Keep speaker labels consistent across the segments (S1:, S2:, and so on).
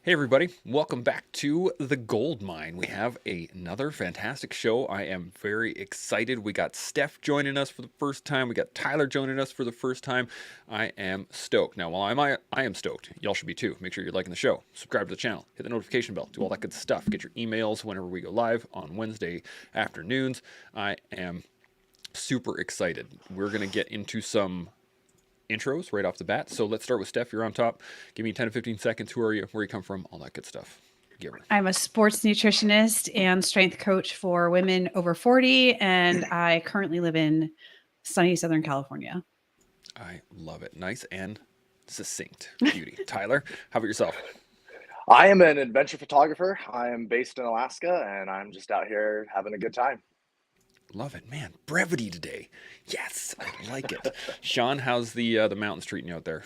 S1: Hey, everybody, welcome back to The Gold Mine. We have another fantastic show. I am very excited. We got Steph joining us for the first time. We got Tyler joining us for the first time. I am stoked. Now, while I am stoked, y'all should be too. Make sure you're liking the show, subscribe to the channel, hit the notification bell, do all that good stuff. Get your emails whenever we go live on Wednesday afternoons. I am super excited. We're going to get into some intros right off the bat. So let's start with Steph. You're on top. Give me 10 to 15 seconds. Who are you? Where you come from? All that good stuff. Give her.
S2: I'm a sports nutritionist and strength coach for women over 40, and I currently live in sunny Southern California.
S1: I love it. Nice and succinct. Beauty. Tyler, how about yourself?
S3: I am an adventure photographer. I am based in Alaska, and I'm just out here having a good time.
S1: Love it, man. Brevity today. Yes, I like it. Shaun, how's the mountains treating you out there?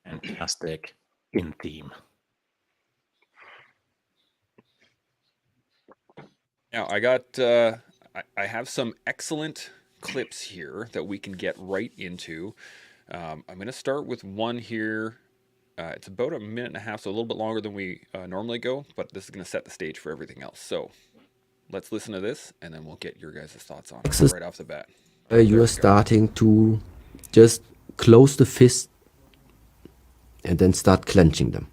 S4: Fantastic. In theme.
S1: Now, I have some excellent clips here that we can get right into. I'm going to start with one here. It's about a minute and a half, so a little bit longer than we normally go, but this is going to set the stage for everything else. So let's listen to this, and then we'll get your guys' thoughts on it right off the bat.
S5: You are starting to just close the fist and then start clenching them.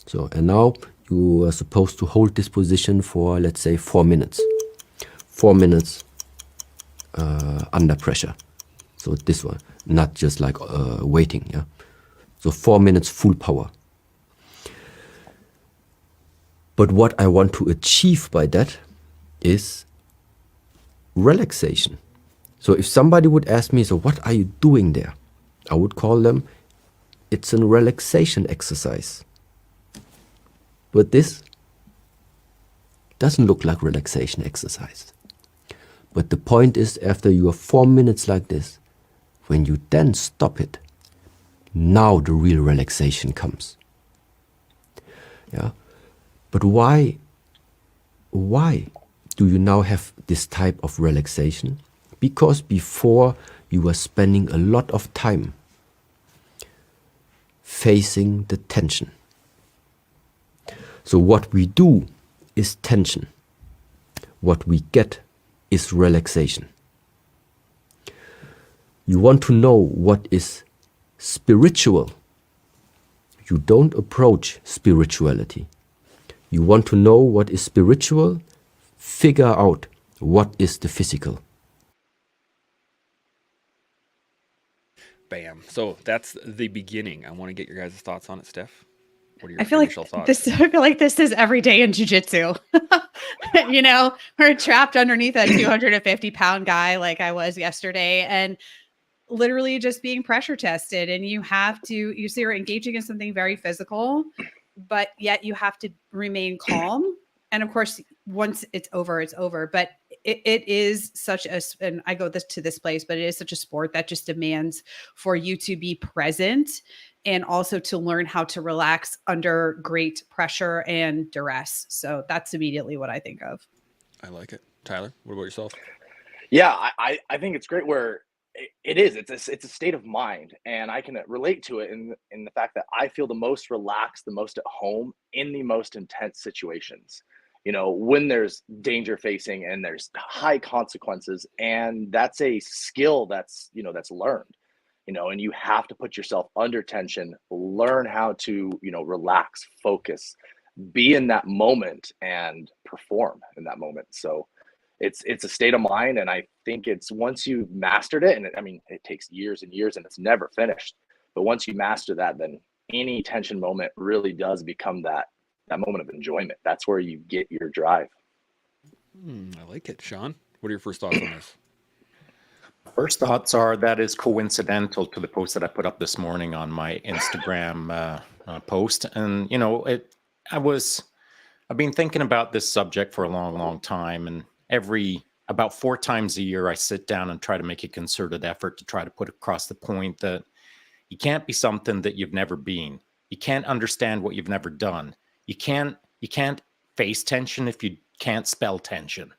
S5: So, and now you are supposed to hold this position for, let's say, 4 minutes. 4 minutes under pressure. So this one, not just like waiting. Yeah. So 4 minutes full power. But what I want to achieve by that is relaxation. So if somebody would ask me, so what are you doing there? I would call them, it's a relaxation exercise. But this doesn't look like relaxation exercise. But the point is, after you are 4 minutes like this, when you then stop it, now the real relaxation comes. Yeah. But why do you now have this type of relaxation? Because before you were spending a lot of time facing the tension. So what we do is tension. What we get is relaxation. You want to know what is spiritual. You don't approach spirituality. You want to know what is spiritual, figure out what is the physical.
S1: Bam. So that's the beginning. I want to get your guys' thoughts on it, Steph. What are your
S2: I feel
S1: initial thoughts?
S2: I feel like this is every day in jiu-jitsu. You know, we're trapped underneath a 250-pound guy like I was yesterday, and literally just being pressure tested. And you see you're engaging in something very physical, but yet you have to remain calm. And of course, once it's over, it's over. But it is such a, and I go to this place, but it is such a sport that just demands for you to be present and also to learn how to relax under great pressure and duress. So that's immediately what I think of.
S1: I like it. Tyler, what about yourself?
S3: Yeah, I think it's great where it's a state of mind, and I can relate to it in the fact that I feel the most relaxed, the most at home in the most intense situations. You know, when there's danger facing and there's high consequences, and that's a skill that's learned, and you have to put yourself under tension, learn how to, relax, focus, be in that moment and perform in that moment. So it's a state of mind. And I think it's once you've mastered it, and it takes years and years and it's never finished. But once you master that, then any tension moment really does become that moment of enjoyment. That's where you get your drive.
S1: I like it. Shaun, what are your first thoughts on this?
S4: First thoughts are that is coincidental to the post that I put up this morning on my Instagram post. And, I've been thinking about this subject for a long, long time. And about 4 times a year, I sit down and try to make a concerted effort to try to put across the point that you can't be something that you've never been. You can't understand what you've never done. You can't face tension if you can't spell tension.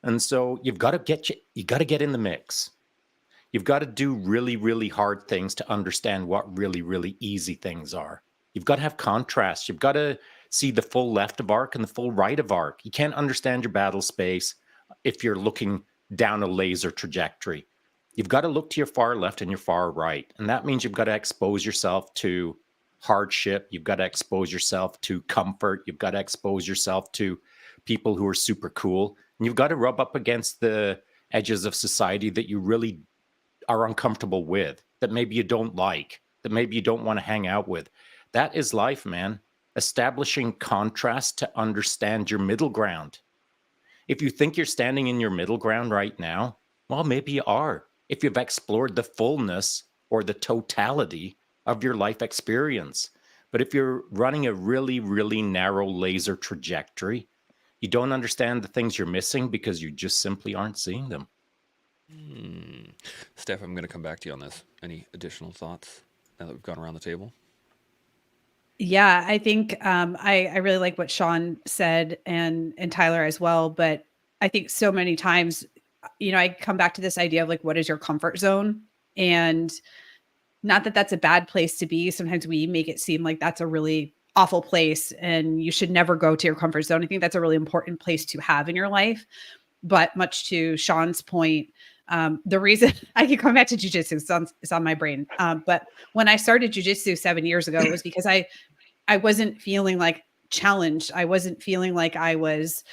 S4: And so you got to get in the mix. You've got to do really, really hard things to understand what really, really easy things are. You've got to have contrast. You've got to see the full left of arc and the full right of arc. You can't understand your battle space if you're looking down a laser trajectory. You've got to look to your far left and your far right. And that means you've got to expose yourself to hardship. You've got to expose yourself to comfort. You've got to expose yourself to people who are super cool. And you've got to rub up against the edges of society that you really are uncomfortable with, that maybe you don't like, that maybe you don't want to hang out with. That is life, man. Establishing contrast to understand your middle ground. If you think you're standing in your middle ground right now, well, maybe you are. If you've explored the fullness or the totality of your life experience. But if you're running a really, really narrow laser trajectory, you don't understand the things you're missing because you just simply aren't seeing them.
S1: Steph, I'm going to come back to you on this. Any additional thoughts now that we've gone around the table?
S2: Yeah, I think I really like what Shaun said and Tyler as well. But I think so many times, I come back to this idea of like, what is your comfort zone? And not that that's a bad place to be. Sometimes we make it seem like that's a really awful place and you should never go to your comfort zone. I think that's a really important place to have in your life. But much to Shaun's point, the reason I keep coming back to jujitsu, it's on my brain. But when I started jujitsu 7 years ago, it was because I wasn't feeling like challenged. I wasn't feeling like I was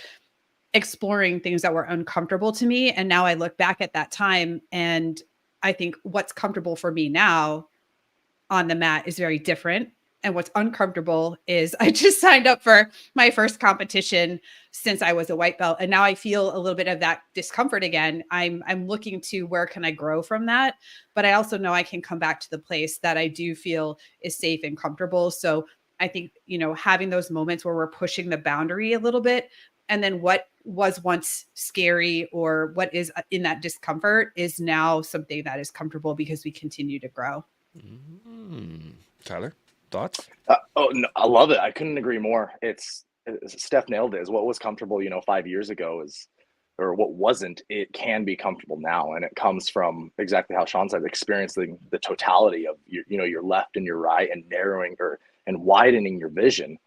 S2: exploring things that were uncomfortable to me. And now I look back at that time and I think what's comfortable for me now on the mat is very different. And what's uncomfortable is I just signed up for my first competition since I was a white belt. And now I feel a little bit of that discomfort again. I'm looking to where can I grow from that? But I also know I can come back to the place that I do feel is safe and comfortable. So I think, having those moments where we're pushing the boundary a little bit, and then what was once scary or what is in that discomfort is now something that is comfortable because we continue to grow.
S1: Tyler, thoughts?
S3: No, I love it. I couldn't agree more. Steph nailed it. Is what was comfortable, 5 years ago or what wasn't, it can be comfortable now. And it comes from exactly how Shaun said, experiencing the totality of your left and your right and narrowing and widening your vision,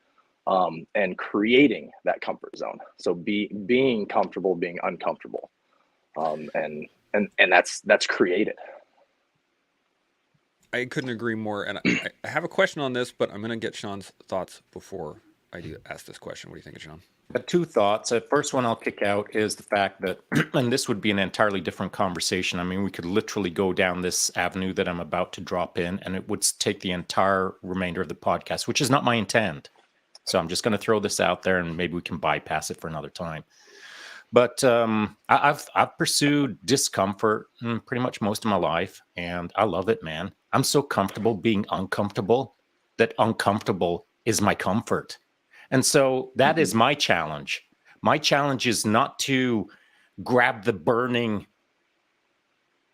S3: and creating that comfort zone. So being comfortable, being uncomfortable. And that's created.
S1: I couldn't agree more. And I have a question on this, but I'm going to get Shaun's thoughts before I do ask this question. What do you think, Shaun?
S4: Two thoughts. The first one I'll kick out is the fact that, and this would be an entirely different conversation. I mean, we could literally go down this avenue that I'm about to drop in, and it would take the entire remainder of the podcast, which is not my intent. So I'm just going to throw this out there, and maybe we can bypass it for another time. But I've pursued discomfort pretty much most of my life, and I love it, man. I'm so comfortable being uncomfortable that uncomfortable is my comfort. And so that is my challenge. My challenge is not to grab the burning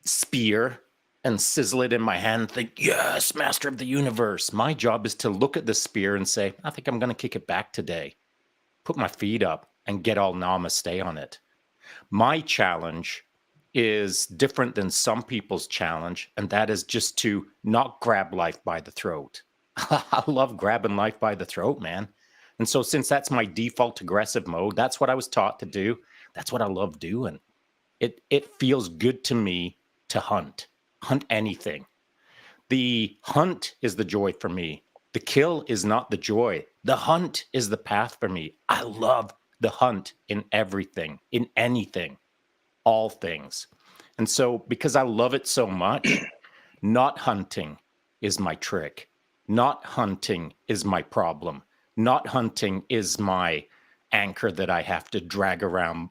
S4: spear and sizzle it in my hand and think, yes, master of the universe. My job is to look at the spear and say, I think I'm going to kick it back today. Put my feet up and get all namaste on it. My challenge is different than some people's challenge, and that is just to not grab life by the throat. I love grabbing life by the throat, man. And so since that's my default aggressive mode, that's what I was taught to do. That's what I love doing. It feels good to me to hunt anything. The hunt is the joy for me. The kill is not the joy. The hunt is the path for me. I love the hunt in everything, in anything, all things. And so because I love it so much, not hunting is my trick. Not hunting is my problem. Not hunting is my anchor that I have to drag around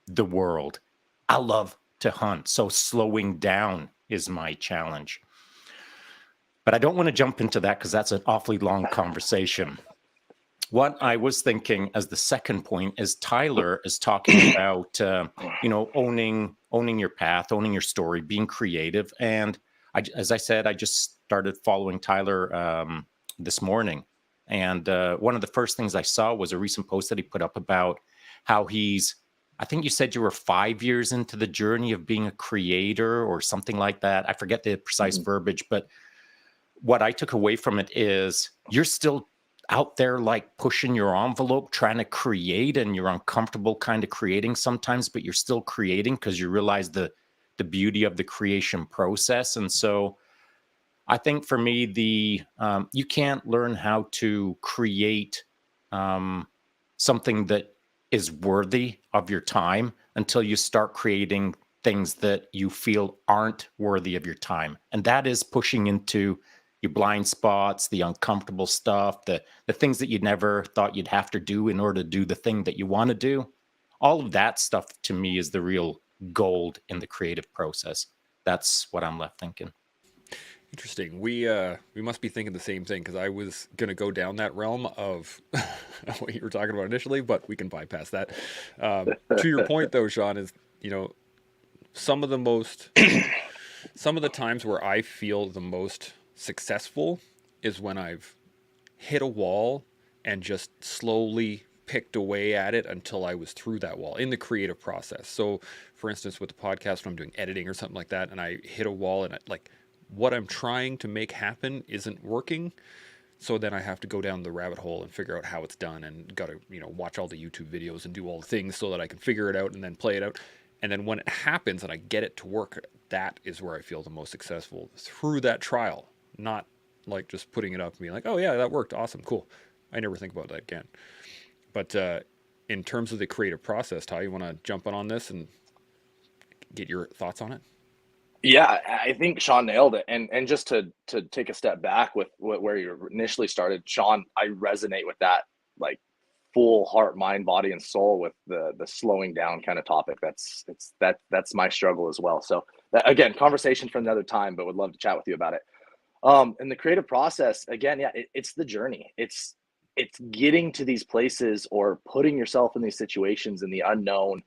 S4: the world. I love to hunt. So slowing down is my challenge. But I don't want to jump into that because that's an awfully long conversation. What I was thinking as the second point is Tyler is talking about, owning your path, owning your story, being creative. And as I said, I just started following Tyler this morning. And one of the first things I saw was a recent post that he put up about how I think you said you were 5 years into the journey of being a creator or something like that. I forget the precise verbiage, but what I took away from it is you're still out there like pushing your envelope, trying to create, and you're uncomfortable kind of creating sometimes, but you're still creating because you realize the beauty of the creation process. And so I think for me, you can't learn how to create something that is worthy of your time until you start creating things that you feel aren't worthy of your time. And that is pushing into your blind spots, the uncomfortable stuff, the things that you never thought you'd have to do in order to do the thing that you want to do. All of that stuff to me is the real gold in the creative process. That's what I'm left thinking.
S1: Interesting. We must be thinking the same thing, because I was gonna go down that realm of what you were talking about initially, but we can bypass that. To your point, though, Shaun, is some of the times where I feel the most successful is when I've hit a wall and just slowly picked away at it until I was through that wall in the creative process. So, for instance, with the podcast, when I'm doing editing or something like that, and I hit a wall and what I'm trying to make happen isn't working. So then I have to go down the rabbit hole and figure out how it's done, and got to, watch all the YouTube videos and do all the things so that I can figure it out and then play it out. And then when it happens and I get it to work, that is where I feel the most successful, through that trial, not like just putting it up and being like, oh yeah, that worked. Awesome. Cool. I never think about that again. But in terms of the creative process, Ty, you want to jump in on this and get your thoughts on it?
S3: Yeah, I think Shaun nailed it. And just to take a step back with where you initially started, Shaun, I resonate with that, like, full heart, mind, body, and soul, with the slowing down kind of topic. That's my struggle as well. So again, conversation for another time, but would love to chat with you about it. And the creative process, again, yeah, it's the journey. It's getting to these places, or putting yourself in these situations in the unknown.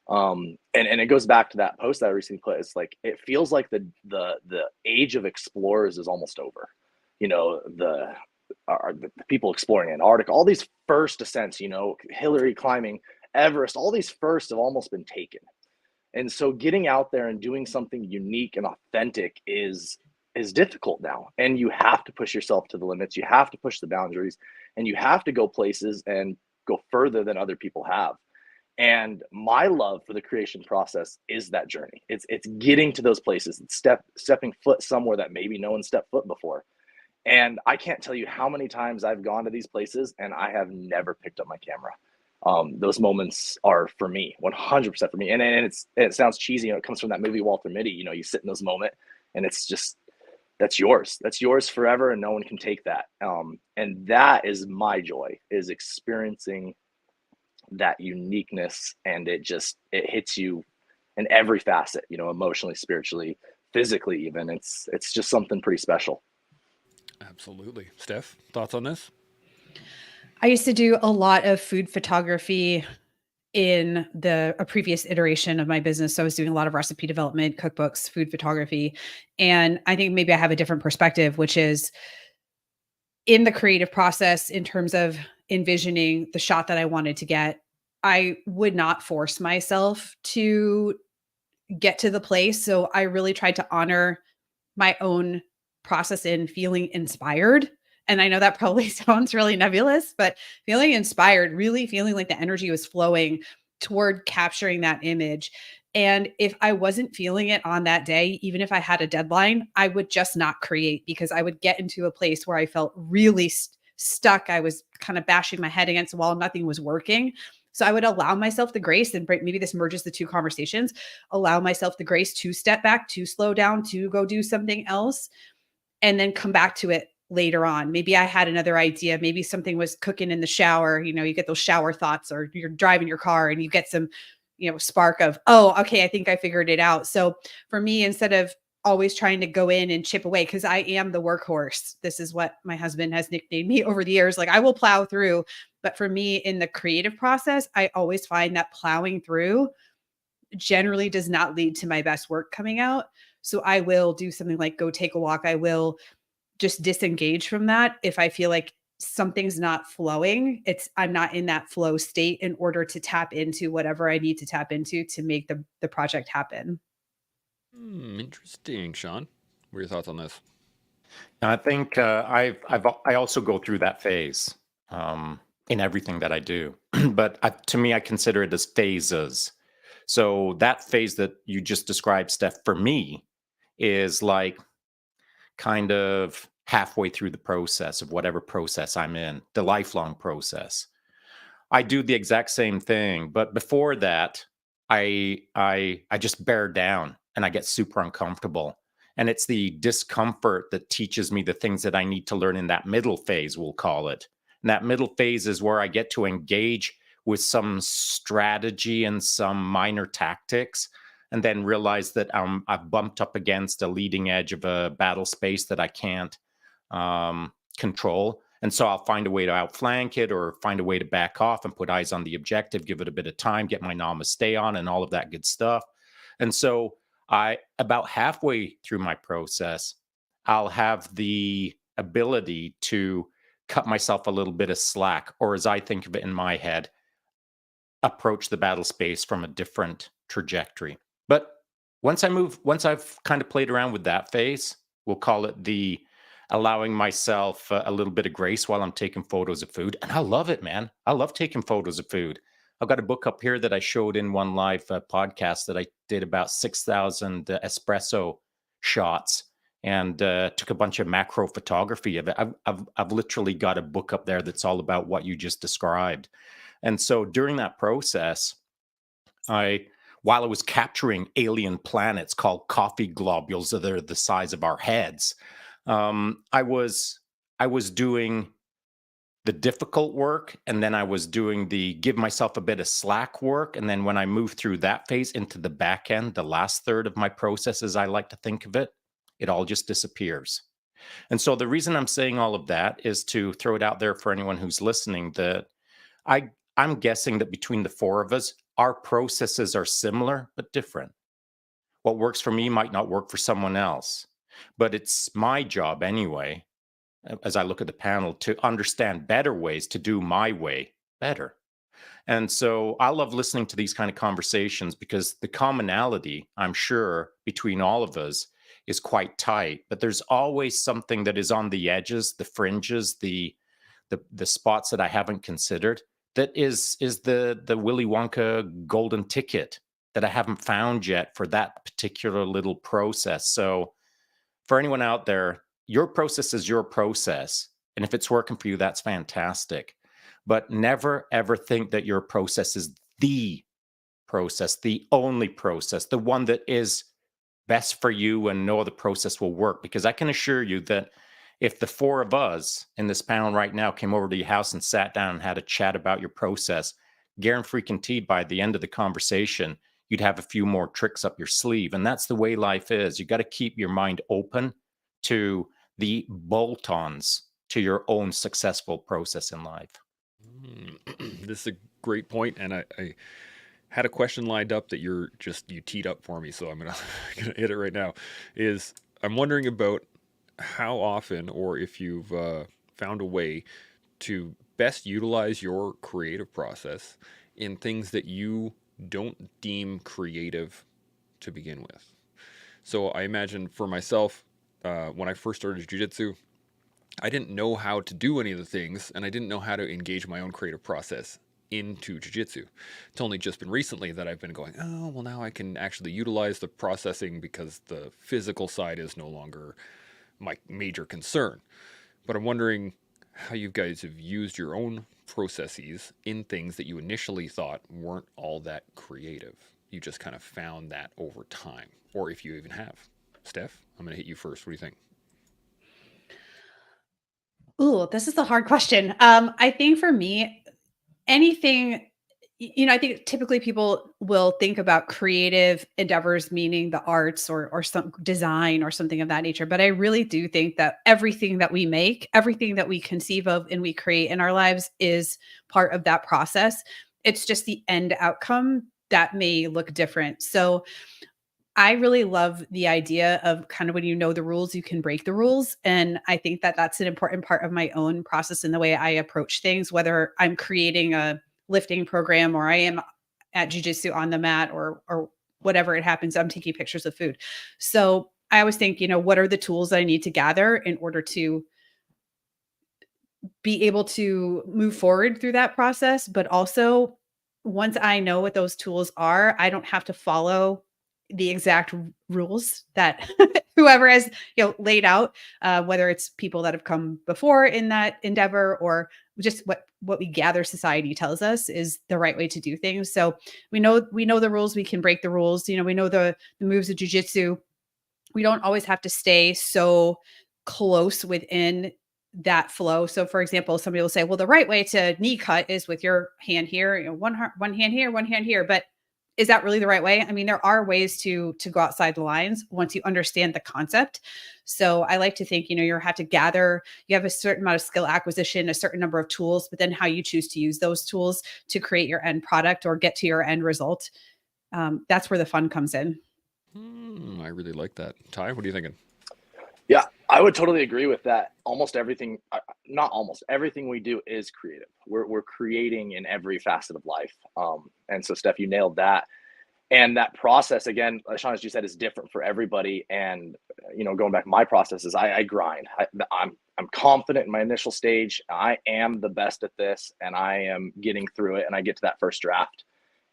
S3: And it goes back to that post that I recently put. It's like, it feels like the age of explorers is almost over. The people exploring Antarctica, all these first ascents, Hillary climbing Everest, all these firsts have almost been taken. And so getting out there and doing something unique and authentic is difficult now. And you have to push yourself to the limits. You have to push the boundaries, and you have to go places and go further than other people have. And my love for the creation process is that journey. It's getting to those places, stepping foot somewhere that maybe no one stepped foot before. And I can't tell you how many times I've gone to these places and I have never picked up my camera. Those moments are for me, 100% for me. And it sounds cheesy. It comes from that movie, Walter Mitty. You sit in those moments, and it's just, that's yours. That's yours forever, and no one can take that. And that is my joy, is experiencing that uniqueness, and it hits you in every facet, emotionally, spiritually, physically, even. It's just something pretty special.
S1: Absolutely. Steph, thoughts on this?
S2: I used to do a lot of food photography in a previous iteration of my business. So I was doing a lot of recipe development, cookbooks, food photography. And I think maybe I have a different perspective, which is in the creative process, in terms of envisioning the shot that I wanted to get, I would not force myself to get to the place. So I really tried to honor my own process in feeling inspired. And I know that probably sounds really nebulous, but feeling inspired, really feeling like the energy was flowing toward capturing that image. And if I wasn't feeling it on that day, even if I had a deadline, I would just not create, because I would get into a place where I felt really stuck. I was kind of bashing my head against the wall. Nothing was working. So I would allow myself the grace, and maybe this merges the two conversations, allow myself the grace to step back, to slow down, to go do something else, and then come back to it later on. Maybe I had another idea. Maybe something was cooking in the shower. You get those shower thoughts, or you're driving your car and you get some, spark of, oh, okay, I think I figured it out. So for me, instead of always trying to go in and chip away, because I am the workhorse. This is what my husband has nicknamed me over the years. Like, I will plow through. But for me, in the creative process, I always find that plowing through generally does not lead to my best work coming out. So I will do something like go take a walk. I will just disengage from that if I feel like something's not flowing. I'm not in that flow state, in order to tap into whatever I need to tap into to make the project happen.
S1: Interesting, Shaun. What are your thoughts on this?
S4: I think I also go through that phase in everything that I do, but to me, I consider it as phases. So that phase that you just described, Steph, for me is like kind of halfway through the process of whatever process I'm in, the lifelong process. I do the exact same thing, but before that, I just bear down and I get super uncomfortable. And it's the discomfort that teaches me the things that I need to learn in that middle phase, we'll call it. And that middle phase is where I get to engage with some strategy and some minor tactics, and then realize that I've bumped up against a leading edge of a battle space that I can't control. And so I'll find a way to outflank it or find a way to back off and put eyes on the objective, give it a bit of time, get my namaste on and all of that good stuff. And so about halfway through my process, I'll have the ability to cut myself a little bit of slack, or as I think of it in my head, approach the battle space from a different trajectory. But once I've kind of played around with that phase, we'll call it the allowing myself a little bit of grace while I'm taking photos of food. And I love it, man. I love taking photos of food. I've got a book up here that I showed in one live podcast that I did about 6,000 espresso shots and took a bunch of macro photography of it. I've literally got a book up there that's all about what you just described. And so during that process, while I was capturing alien planets called coffee globules that are the size of our heads, I was doing the difficult work, and then I was doing the give myself a bit of slack work. And then when I moved through that phase into the back end, the last third of my process, as I like to think of it, it all just disappears. And so the reason I'm saying all of that is to throw it out there for anyone who's listening that I'm guessing that between the four of us, our processes are similar but different. What works for me might not work for someone else. But it's my job anyway, as I look at the panel, to understand better ways to do my way better. And so I love listening to these kind of conversations because the commonality, I'm sure, between all of us is quite tight. But there's always something that is on the edges, the fringes, the spots that I haven't considered. That is the Willy Wonka golden ticket that I haven't found yet for that particular little process. So for anyone out there, your process is your process. And if it's working for you, that's fantastic. But never, ever think that your process is the process, the only process, the one that is best for you and no other process will work. Because I can assure you that if the four of us in this panel right now came over to your house and sat down and had a chat about your process, guaranteed by the end of the conversation, you'd have a few more tricks up your sleeve. And that's the way life is. You got to keep your mind open to the bolt-ons to your own successful process in life.
S1: This is a great point, and I had a question lined up that you teed up for me, so I'm gonna hit it right now. I'm wondering about how often, or if you've found a way to best utilize your creative process in things that you don't deem creative to begin with. So I imagine for myself, when I first started jiu-jitsu, I didn't know how to do any of the things, and I didn't know how to engage my own creative process into jiu-jitsu. It's only just been recently that I've been going, oh, well, now I can actually utilize the processing because the physical side is no longer my major concern. But I'm wondering how you guys have used your own processes in things that you initially thought weren't all that creative. You just kind of found that over time, or if you even have. Steph, I'm going to hit you first. What do you think?
S2: Ooh, this is a hard question. I think for me, anything, I think typically people will think about creative endeavors, meaning the arts or some design or something of that nature. But I really do think that everything that we make, everything that we conceive of and we create in our lives is part of that process. It's just the end outcome that may look different. So I really love the idea of kind of when you know the rules, you can break the rules. And I think that that's an important part of my own process in the way I approach things, whether I'm creating a lifting program or I am at jujitsu on the mat or whatever it happens, I'm taking pictures of food. So I always think, what are the tools that I need to gather in order to be able to move forward through that process, but also once I know what those tools are, I don't have to follow the exact rules that whoever has laid out, whether it's people that have come before in that endeavor or just what we gather society tells us is the right way to do things. So we know the rules, we can break the rules. We know the moves of jujitsu. We don't always have to stay so close within that flow. So, for example, somebody will say, "Well, the right way to knee cut is with your hand here, one hand here, one hand here." But is that really the right way? I mean, there are ways to go outside the lines once you understand the concept. So, I like to think, you have to gather. You have a certain amount of skill acquisition, a certain number of tools, but then how you choose to use those tools to create your end product or get to your end result. That's where the fun comes in.
S1: I really like that. Ty, what are you thinking?
S3: Yeah, I would totally agree with that. Almost everything, not almost everything we do is creative. We're creating in every facet of life. And so, Steph, you nailed that. And that process, again, Shaun, as you said, is different for everybody. And going back, my process is I grind. I'm confident in my initial stage. I am the best at this, and I am getting through it. And I get to that first draft,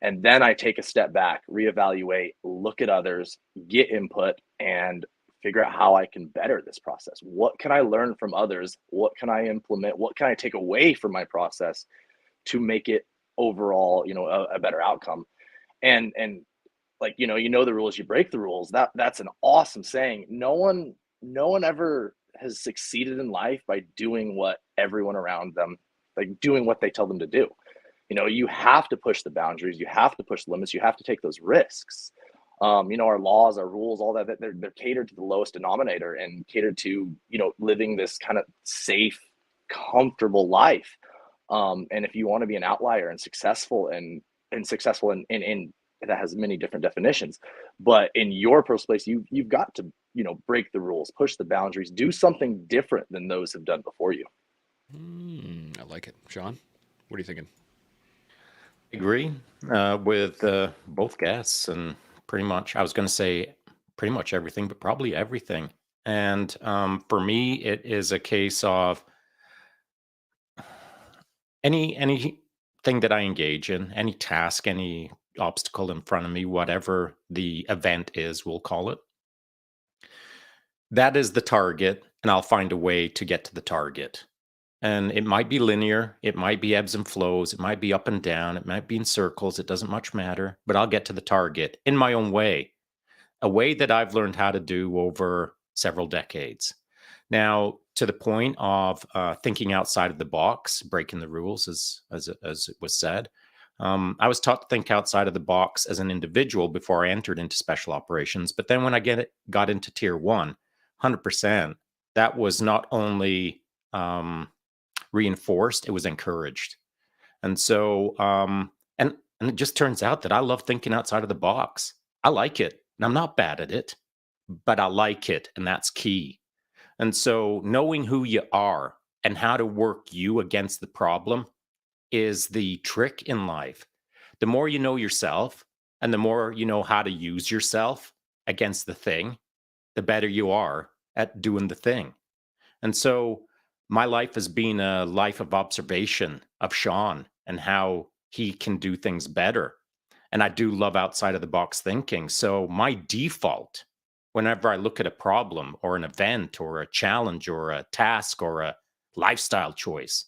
S3: and then I take a step back, reevaluate, look at others, get input, and figure out how I can better this process. What can I learn from others? What can I implement? What can I take away from my process to make it overall, a better outcome? And like, you know the rules, you break the rules. That's an awesome saying. No one ever has succeeded in life by doing what everyone around them, like doing what they tell them to do. You have to push the boundaries, you have to push limits, you have to take those risks. Our laws, our rules, all that, they're catered to the lowest denominator and catered to, living this kind of safe, comfortable life. And if you want to be an outlier and successful and successful in that has many different definitions, but in your personal place, you've got to, break the rules, push the boundaries, do something different than those have done before you.
S1: I like it. Shaun, what are you thinking?
S4: Agree with both guests, and pretty much, I was going to say pretty much everything, but probably everything. And for me, it is a case of anything that I engage in, any task, any obstacle in front of me, whatever the event is, we'll call it. That is the target, and I'll find a way to get to the target. And it might be linear, it might be ebbs and flows, it might be up and down, it might be in circles, it doesn't much matter, but I'll get to the target in my own way, a way that I've learned how to do over several decades. Now, to the point of thinking outside of the box, breaking the rules, as it was said, I was taught to think outside of the box as an individual before I entered into special operations. But then when I got into tier 1, 100%, that was not only reinforced, it was encouraged. And so and it just turns out that I love thinking outside of the box. I like it, and I'm not bad at it, but I like it, and that's key. And so knowing who you are and how to work you against the problem is the trick in life. The more you know yourself and the more you know how to use yourself against the thing, the better you are at doing the thing. And so my life has been a life of observation of Shaun and how he can do things better. And I do love outside of the box thinking. So my default, whenever I look at a problem or an event or a challenge or a task or a lifestyle choice,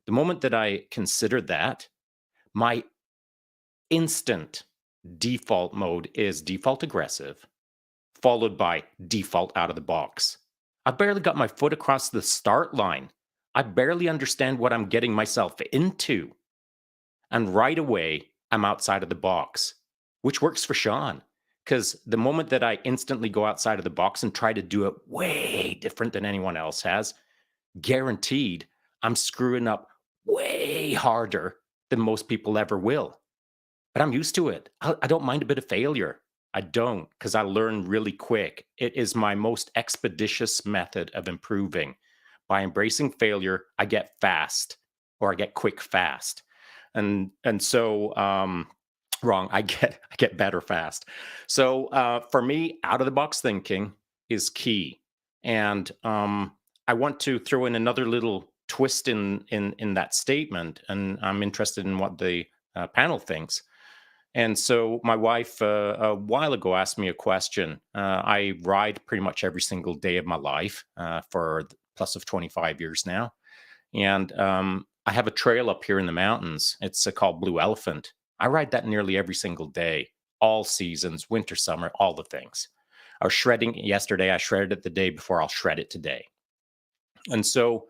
S4: the moment that I consider that, my instant default mode is default aggressive, followed by default out of the box. I barely got my foot across the start line. I barely understand what I'm getting myself into. And right away, I'm outside of the box, which works for Shaun. Because the moment that I instantly go outside of the box and try to do it way different than anyone else has, guaranteed I'm screwing up way harder than most people ever will. But I'm used to it. I don't mind a bit of failure. I don't, because I learn really quick. It is my most expeditious method of improving. By embracing failure, I get fast, or I get quick fast. And so wrong, I get better fast. So for me, out of the box thinking is key. And I want to throw in another little twist in that statement, and I'm interested in what the panel thinks. And so my wife a while ago asked me a question. I ride pretty much every single day of my life for plus of 25 years now. And I have a trail up here in the mountains. It's called Blue Elephant. I ride that nearly every single day, all seasons, winter, summer, all the things. I was shredding yesterday. I shredded it the day before. I'll shred it today. And so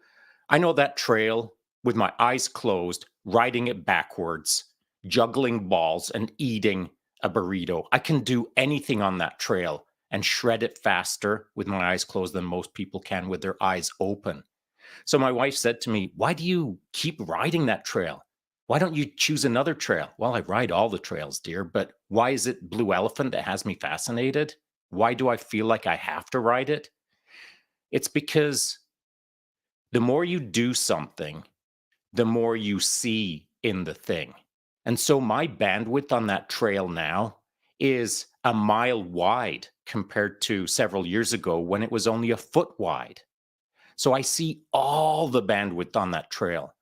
S4: I know that trail with my eyes closed, riding it backwards, juggling balls and eating a burrito. I can do anything on that trail and shred it faster with my eyes closed than most people can with their eyes open. So my wife said to me, "Why do you keep riding that trail? Why don't you choose another trail?" Well, I ride all the trails, dear, but why is it Blue Elephant that has me fascinated? Why do I feel like I have to ride it? It's because the more you do something, the more you see in the thing. And so my bandwidth on that trail now is a mile wide compared to several years ago when it was only a foot wide. So I see all the bandwidth on that trail.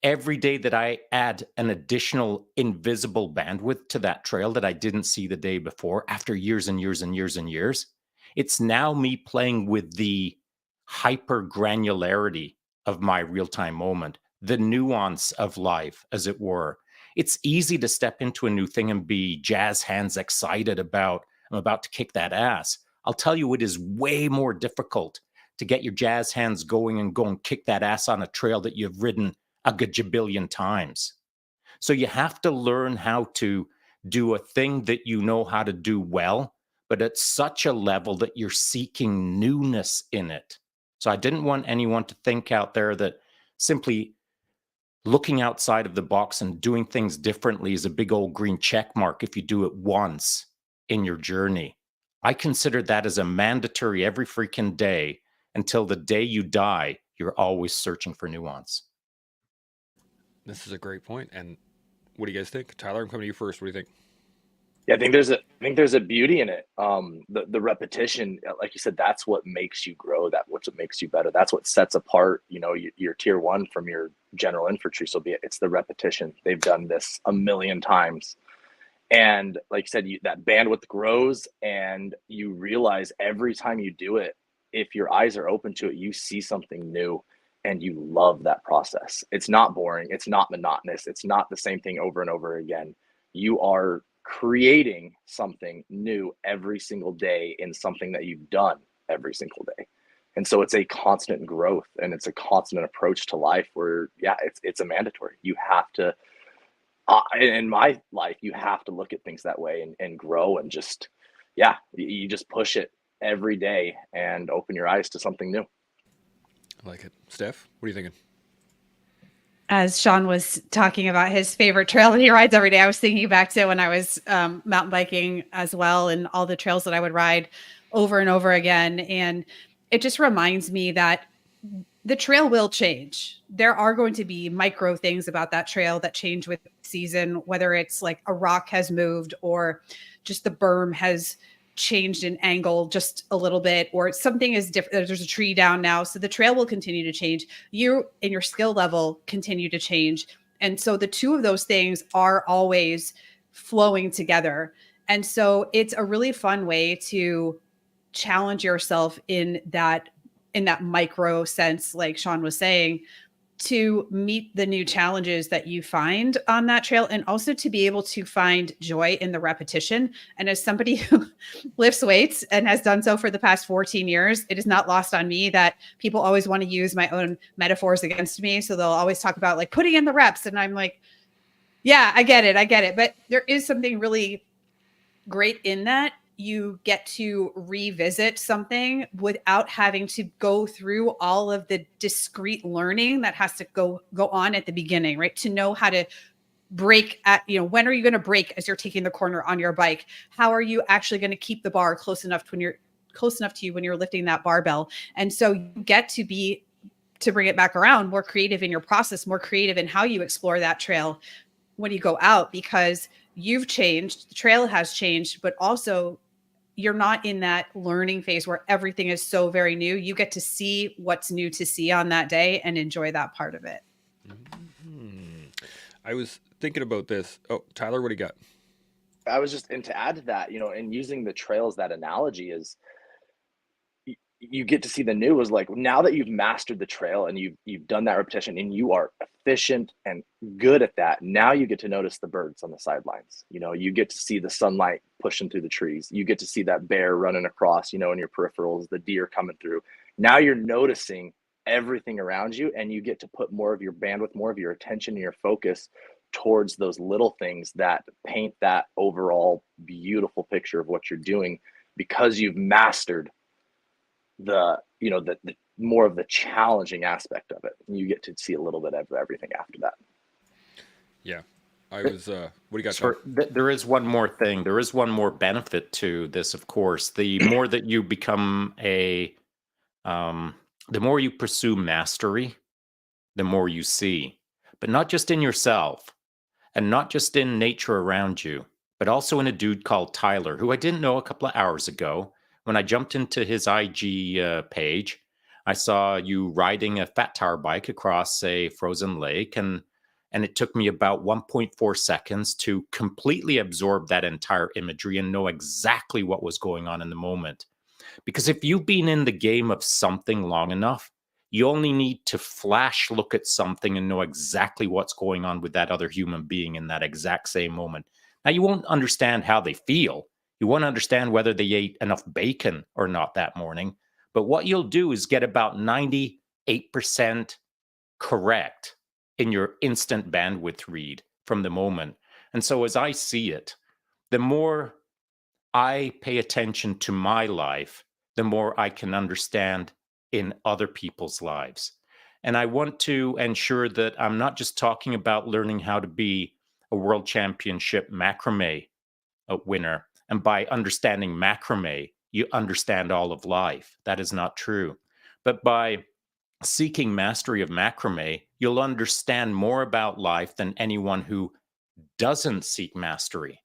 S4: Every day that I add an additional invisible bandwidth to that trail that I didn't see the day before, after years and years and years and years, it's now me playing with the hyper granularity of my real time moment, the nuance of life, as it were. It's easy to step into a new thing and be jazz hands excited about, I'm about to kick that ass. I'll tell you, it is way more difficult to get your jazz hands going and go and kick that ass on a trail that you've ridden a gajabillion times. So you have to learn how to do a thing that you know how to do well, but at such a level that you're seeking newness in it. So I didn't want anyone to think out there that simply looking outside of the box and doing things differently is a big old green check mark if you do it once in your journey. I consider that as a mandatory every freaking day until the day you die. You're always searching for nuance.
S1: This is a great point. And what do you guys think? Tyler, I'm coming to you first. What do you think?
S3: Yeah, I think there's a beauty in it. The repetition, like you said, that's what makes you grow. That's what makes you better. That's what sets apart, your tier one from your general infantry. So it's the repetition. They've done this a million times, and like you said, that bandwidth grows, and you realize every time you do it, if your eyes are open to it, you see something new, and you love that process. It's not boring. It's not monotonous. It's not the same thing over and over again. You are creating something new every single day in something that you've done every single day. And so it's a constant growth, and it's a constant approach to life where, yeah, it's a mandatory. You have to, in my life, you have to look at things that way and grow, and just, yeah, you just push it every day and open your eyes to something new.
S1: I like it. Steph, what are you thinking?
S2: As Shaun was talking about his favorite trail that he rides every day, I was thinking back to when I was mountain biking as well, and all the trails that I would ride over and over again. And it just reminds me that the trail will change. There are going to be micro things about that trail that change with season, whether it's like a rock has moved or just the berm has changed in angle just a little bit, or something is different. There's a tree down now. So the trail will continue to change. You and your skill level continue to change. And so the two of those things are always flowing together. And so it's a really fun way to challenge yourself in that micro sense, like Shaun was saying, to meet the new challenges that you find on that trail, and also to be able to find joy in the repetition. And as somebody who lifts weights and has done so for the past 14 years, it is not lost on me that people always want to use my own metaphors against me. So they'll always talk about like putting in the reps. And I'm like, yeah, I get it. But there is something really great in that. You get to revisit something without having to go through all of the discrete learning that has to go on at the beginning, right? To know how to brake at, when are you going to brake as you're taking the corner on your bike? How are you actually going to keep the bar close enough to you when you're lifting that barbell? And so you get to bring it back around, more creative in your process, more creative in how you explore that trail when you go out, because you've changed, the trail has changed, but also you're not in that learning phase where everything is so very new. You get to see what's new to see on that day and enjoy that part of it.
S1: I was thinking about this. Oh, Tyler, what do you got?
S3: I was just, and to add to that, and using the trail as that analogy is, you get to see the new is like, now that you've mastered the trail and you've done that repetition and you are efficient and good at that, now you get to notice the birds on the sidelines. You get to see the sunlight pushing through the trees. You get to see that bear running across, in your peripherals, the deer coming through. Now you're noticing everything around you, and you get to put more of your bandwidth, more of your attention and your focus towards those little things that paint that overall beautiful picture of what you're doing, because you've mastered the more of the challenging aspect of it. You get to see a little bit of everything after that.
S1: Yeah. I was what do you got?
S4: There is one more thing. There is one more benefit to this, of course. The more that you become the more you pursue mastery, the more you see. But not just in yourself, and not just in nature around you, but also in a dude called Tyler, who I didn't know a couple of hours ago. When I jumped into his IG page, I saw you riding a fat tire bike across a frozen lake, and it took me about 1.4 seconds to completely absorb that entire imagery and know exactly what was going on in the moment. Because if you've been in the game of something long enough, you only need to flash look at something and know exactly what's going on with that other human being in that exact same moment. Now, you won't understand how they feel. You won't understand whether they ate enough bacon or not that morning. But what you'll do is get about 98% correct in your instant bandwidth read from the moment. And so as I see it, the more I pay attention to my life, the more I can understand in other people's lives. And I want to ensure that I'm not just talking about learning how to be a world championship macrame winner. And by understanding macrame, you understand all of life. That is not true. But by seeking mastery of macrame, you'll understand more about life than anyone who doesn't seek mastery.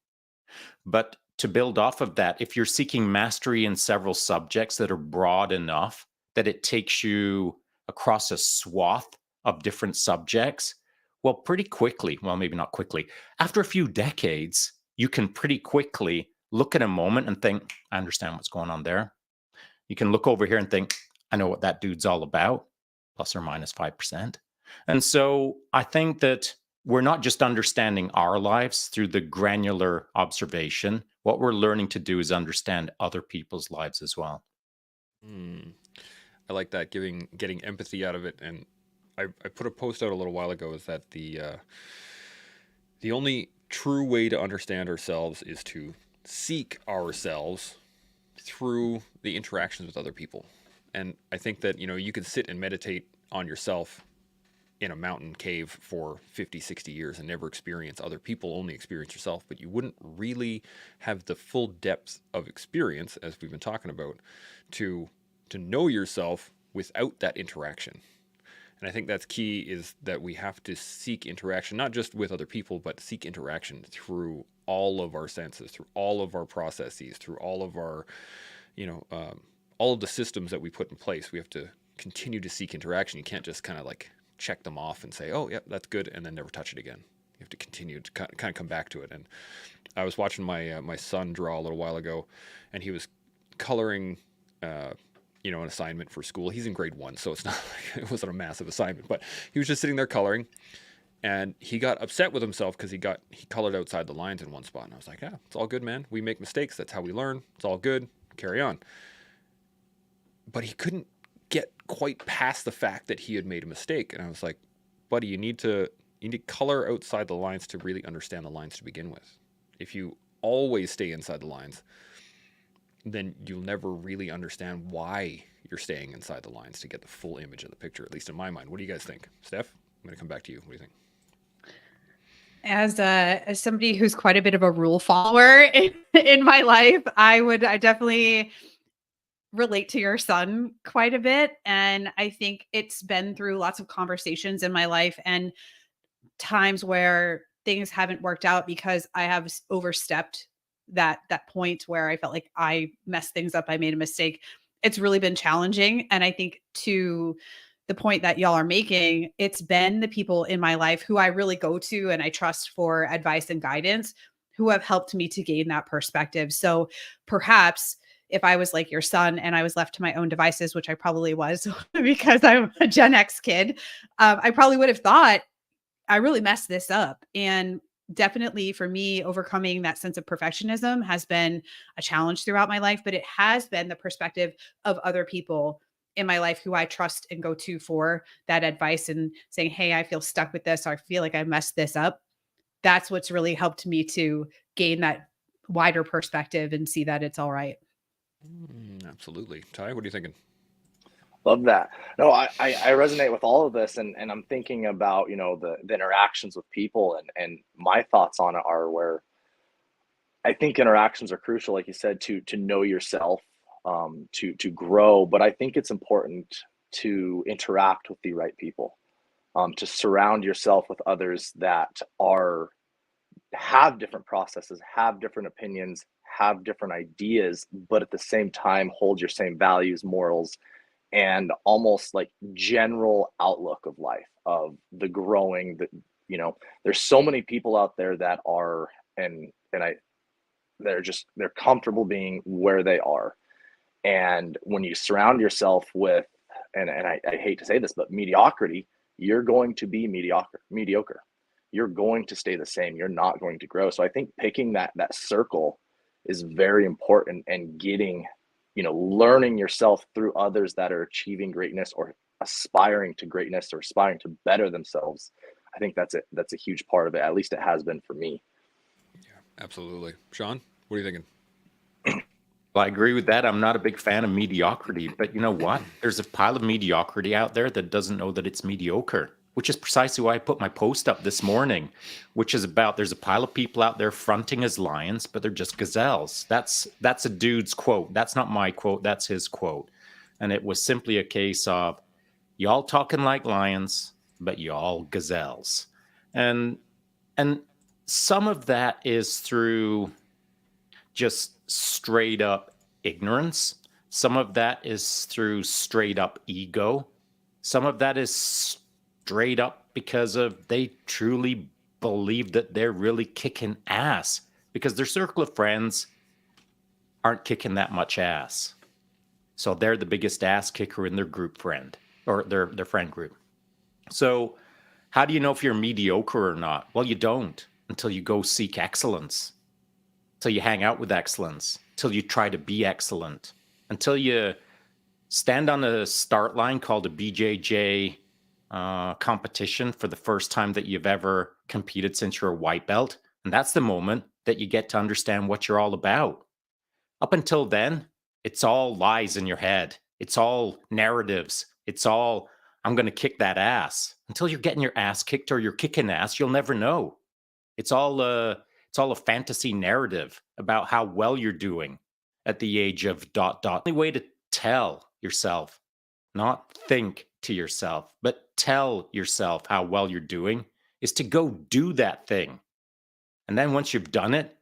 S4: But to build off of that, if you're seeking mastery in several subjects that are broad enough that it takes you across a swath of different subjects, well, pretty quickly, well, maybe not quickly, after a few decades, you can pretty quickly look at a moment and think, I understand what's going on there. You can look over here and think, I know what that dude's all about, plus or minus 5%. And so I think that we're not just understanding our lives through the granular observation. What we're learning to do is understand other people's lives as well.
S1: I like that, getting empathy out of it. And I put a post out a little while ago, is that the only true way to understand ourselves is to seek ourselves through the interactions with other people. And I think that, you can sit and meditate on yourself in a mountain cave for 50, 60 years and never experience other people, only experience yourself, but you wouldn't really have the full depth of experience, as we've been talking about, to know yourself without that interaction. And I think that's key, is that we have to seek interaction, not just with other people, but seek interaction through all of our senses, through all of our processes, through all of our, all of the systems that we put in place. We have to continue to seek interaction. You can't just kind of like check them off and say, oh, yeah, that's good, and then never touch it again. You have to continue to kind of come back to it. And I was watching my son draw a little while ago, and he was coloring an assignment for school. He's in grade 1, so it's not like it wasn't a massive assignment, but he was just sitting there coloring, and he got upset with himself because he colored outside the lines in one spot. And I was like, yeah, it's all good, man. We make mistakes. That's how we learn. It's all good. Carry on. But he couldn't get quite past the fact that he had made a mistake. And I was like, buddy, you need to color outside the lines to really understand the lines to begin with. If you always stay inside the lines, then you'll never really understand why you're staying inside the lines to get the full image of the picture, at least in my mind. What do you guys think? Steph, I'm going to come back to you. What do you think?
S2: As somebody who's quite a bit of a rule follower in my life, I definitely relate to your son quite a bit. And I think it's been through lots of conversations in my life and times where things haven't worked out because I have overstepped that point where I felt like I messed things up, I made a mistake, it's really been challenging. And I think to the point that y'all are making, it's been the people in my life who I really go to and I trust for advice and guidance who have helped me to gain that perspective. So perhaps if I was like your son and I was left to my own devices, which I probably was because I'm a Gen X kid, I probably would have thought I really messed this up. And definitely for me, overcoming that sense of perfectionism has been a challenge throughout my life, but it has been the perspective of other people in my life who I trust and go to for that advice and saying, hey, I feel stuck with this, or I feel like I messed this up. That's what's really helped me to gain that wider perspective and see that it's all right.
S1: Absolutely. Ty, what are you thinking?
S3: Love that. No, I resonate with all of this, and I'm thinking about, you know, the interactions with people, and my thoughts on it are where I think interactions are crucial, like you said, to know yourself, to grow. But I think it's important to interact with the right people, to surround yourself with others that have different processes, have different opinions, have different ideas, but at the same time hold your same values, morals, and almost like general outlook of life, of the growing, that, you know, there's so many people out there that are, and I they're comfortable being where they are. And when you surround yourself with, and I hate to say this, but mediocrity, you're going to be mediocre. You're going to stay the same. You're not going to grow. So I think picking that circle is very important, and getting, you know, learning yourself through others that are achieving greatness or aspiring to greatness or aspiring to better themselves. I think that's a huge part of it. At least it has been for me.
S1: Yeah, absolutely. Sean, what are you thinking?
S4: Well, I agree with that. I'm not a big fan of mediocrity, but you know what? There's a pile of mediocrity out there that doesn't know that it's mediocre, which is precisely why I put my post up this morning, which is about there's a pile of people out there fronting as lions, but they're just gazelles. That's a dude's quote. That's not my quote. That's his quote. And it was simply a case of y'all talking like lions, but y'all gazelles. And some of that is through just straight up ignorance. Some of that is through straight up ego. Some of that is straight up because of they truly believe that they're really kicking ass because their circle of friends aren't kicking that much ass. So they're the biggest ass kicker in their group friend or their friend group. So how do you know if you're mediocre or not? Well, you don't until you go seek excellence. Until you hang out with excellence, until you try to be excellent, until you stand on a start line called a BJJ competition for the first time that you've ever competed since you're a white belt. And that's the moment that you get to understand what you're all about. Up until then, it's all lies in your head. It's all narratives. It's all, I'm going to kick that ass. Until you're getting your ass kicked or you're kicking ass, you'll never know. It's all a fantasy narrative about how well you're doing at the age of ... The only way to tell yourself, not think to yourself, but tell yourself how well you're doing is to go do that thing. And then once you've done it,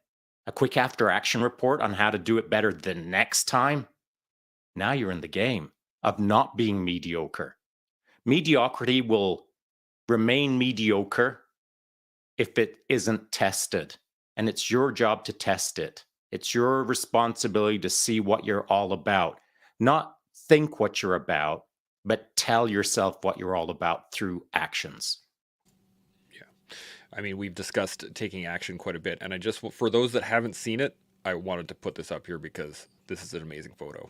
S4: a quick after action report on how to do it better the next time. Now you're in the game of not being mediocre. Mediocrity will remain mediocre if it isn't tested. And it's your job to test it. It's your responsibility to see what you're all about. Not think what you're about, but tell yourself what you're all about through actions.
S1: Yeah. I mean, we've discussed taking action quite a bit. And for those that haven't seen it, I wanted to put this up here because this is an amazing photo.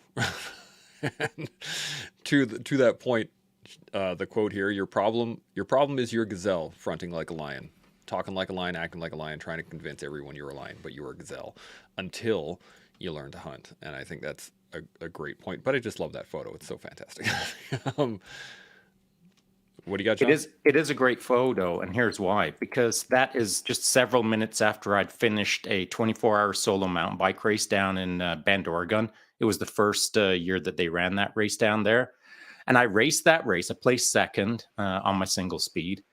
S1: To that point, the quote here, your problem is your gazelle fronting like a lion. Talking like a lion, acting like a lion, trying to convince everyone you're a lion, but you're a gazelle until you learn to hunt. And I think that's a great point. But I just love that photo. It's so fantastic. What do you got, John?
S4: It is a great photo, and here's why. Because that is just several minutes after I'd finished a 24-hour solo mountain bike race down in Bend, Oregon. It was the first year that they ran that race down there. And I raced that race. I placed second on my single speed.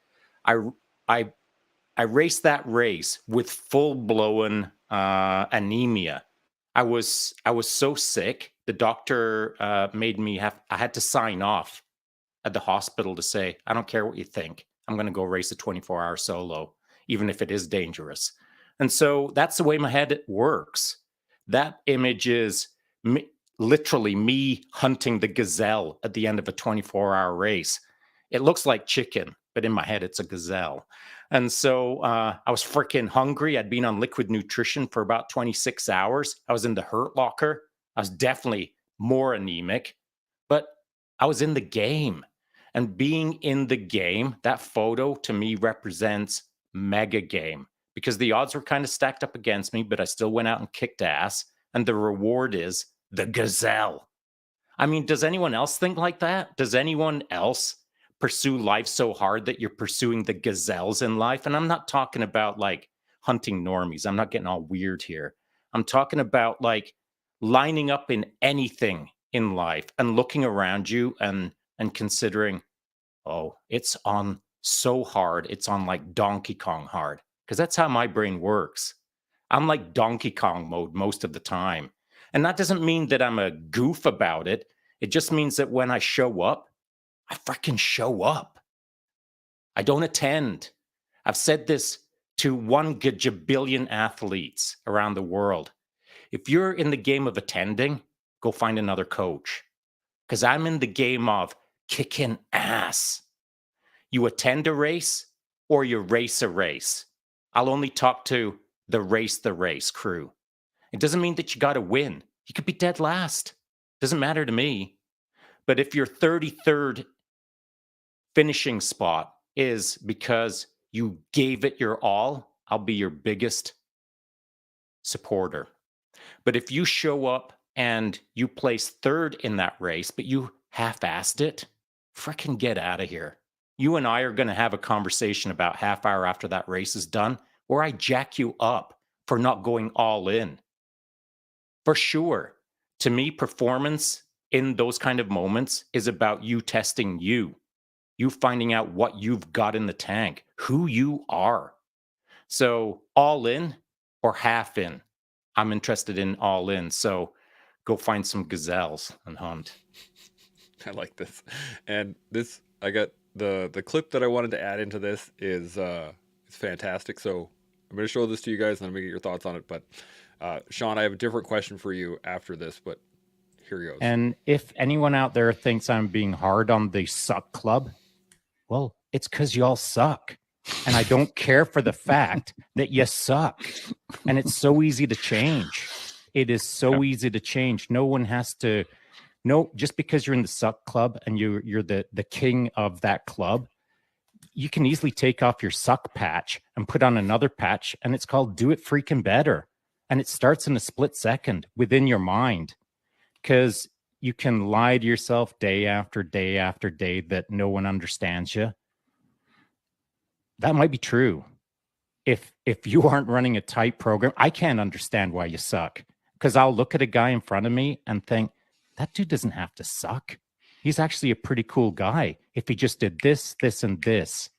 S4: I raced that race with full-blown anemia. I was so sick. The doctor made me I had to sign off at the hospital to say, I don't care what you think. I'm going to go race a 24-hour solo, even if it is dangerous. And so that's the way my head works. That image is literally me hunting the gazelle at the end of a 24-hour race. It looks like chicken, but in my head, it's a gazelle. And so I was freaking hungry. I'd been on liquid nutrition for about 26 hours. I was in the hurt locker. I was definitely more anemic, but I was in the game. And being in the game, that photo to me represents mega game, because the odds were kind of stacked up against me, but I still went out and kicked ass. And the reward is the gazelle. I mean, does anyone else think like that? Does anyone else pursue life so hard that you're pursuing the gazelles in life? And I'm not talking about like hunting normies. I'm not getting all weird here. I'm talking about like lining up in anything in life and looking around you and considering, oh, it's on so hard. It's on like Donkey Kong hard, because that's how my brain works. I'm like Donkey Kong mode most of the time. And that doesn't mean that I'm a goof about it. It just means that when I show up, I freaking show up. I don't attend. I've said this to 1 gajabillion athletes around the world. If you're in the game of attending, go find another coach. Because I'm in the game of kicking ass. You attend a race or you race a race. I'll only talk to the race crew. It doesn't mean that you got to win. You could be dead last. Doesn't matter to me. But if your 33rd finishing spot is because you gave it your all, I'll be your biggest supporter. But if you show up and you place 3rd in that race, but you half-assed it, frickin' get out of here. You and I are going to have a conversation about half hour after that race is done, where I jack you up for not going all in. For sure. To me, performance in those kind of moments is about you testing you finding out what you've got in the tank, who you are. So all in or half in? I'm interested in all in. So go find some gazelles and hunt.
S1: I like this. And this, I got the clip that I wanted to add into this is it's fantastic. So I'm going to show this to you guys and I'm going to get your thoughts on it. But Shaun, I have a different question for you after this, but here goes.
S4: And if anyone out there thinks I'm being hard on the suck club, well, it's because y'all suck. And I don't care for the fact that you suck. And it's so easy to change. It is so easy to change. No one has to. No, just because you're in the suck club and you're the king of that club, you can easily take off your suck patch and put on another patch, and it's called Do It Freaking Better. And it starts in a split second within your mind, because you can lie to yourself day after day after day that no one understands you. That might be true. If you aren't running a tight program, I can't understand why you suck, because I'll look at a guy in front of me and think, that dude doesn't have to suck. He's actually a pretty cool guy. If he just did this, this, and this,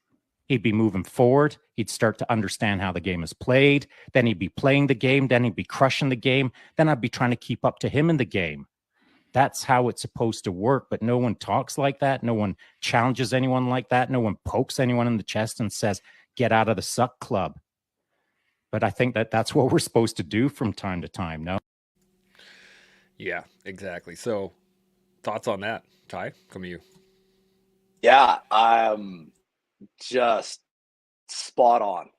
S4: he'd be moving forward. He'd start to understand how the game is played. Then he'd be playing the game. Then he'd be crushing the game. Then I'd be trying to keep up to him in the game. That's how it's supposed to work. But no one talks like that. No one challenges anyone like that. No one pokes anyone in the chest and says, get out of the suck club. But I think that that's what we're supposed to do from time to time, no?
S1: Yeah, exactly. So thoughts on that? Ty, come to you.
S3: Yeah, just spot on.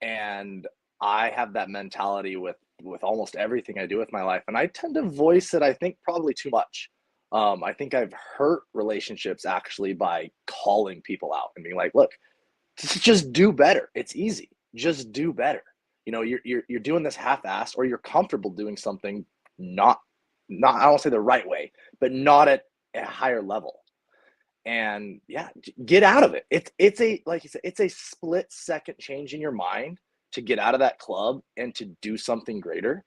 S3: And I have that mentality with almost everything I do with my life. And I tend to voice it, I think, probably too much. I think I've hurt relationships actually by calling people out and being like, look, just do better. It's easy. Just do better. You know, you're doing this half-assed, or you're comfortable doing something not I don't say the right way, but not at a higher level. And yeah, get out of it. It's a, like you said, it's a split second change in your mind to get out of that club and to do something greater.